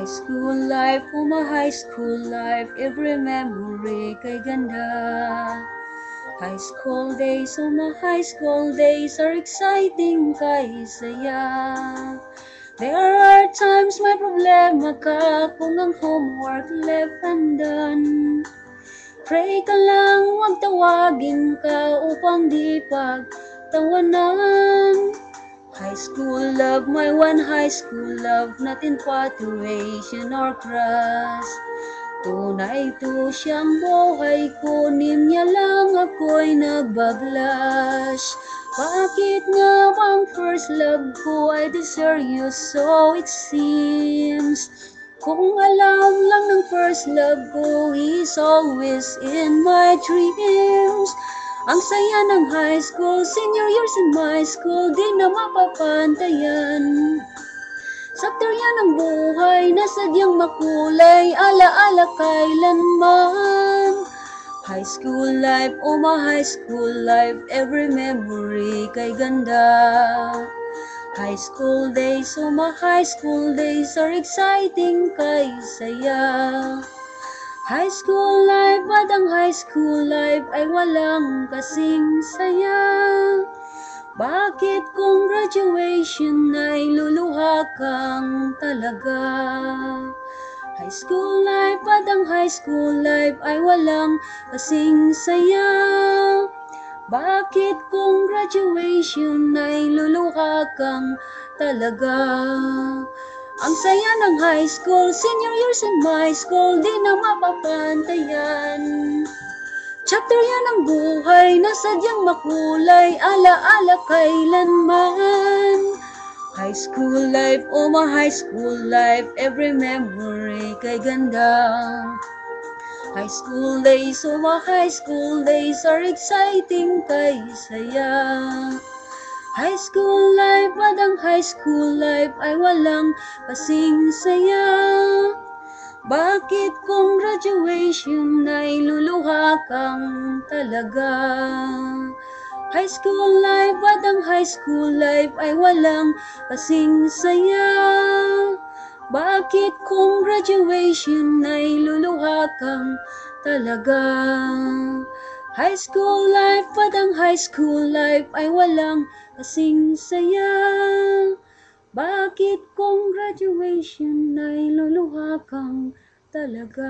High school life, my high school life, every memory kay ganda. High school days, my high school days are exciting kay saya. There are times may problema ka kung ang homework left undone. Pray ka lang, huwag tawagin ka upang di pagtawanan. High school love, my one high school love, not infatuation or crush. Tunay to siyang buhay ko, niya lang ako'y nagbablush. Bakit nga bang first love ko ay di serious, so it seems? Kung alam lang ng first love ko, he's always in my dreams. Ang saya ng high school, senior years in my school, di na mapapantayan. Sakto yan ang buhay na sadyang makulay, alaala kailanman. High school life, my high school life, every memory kay ganda. High school days, my high school days are exciting kay saya. High school life, at ang high school life ay walang kasing saya. Bakit kung graduation ay luluha kang talaga? High school life, at ang high school life ay walang kasing saya. Bakit kung graduation ay luluha kang talaga? Ang saya ng high school, senior years in my school, di na mapapantayan. Chapter yan ng buhay na sadyang makulay, alaala kailanman. High school life, my high school life, every memory kay ganda. High school days, my high school days are exciting kay saya. High school life, at ang high school life ay walang kasing saya. Bakit kung graduation ay luluha kang talaga? High school life, at ang high school life ay walang kasing saya. Bakit kung graduation ay luluha kang talaga? High school life, at ang high school life ay walang kasing saya. Bakit kung graduation ay luluha kang talaga?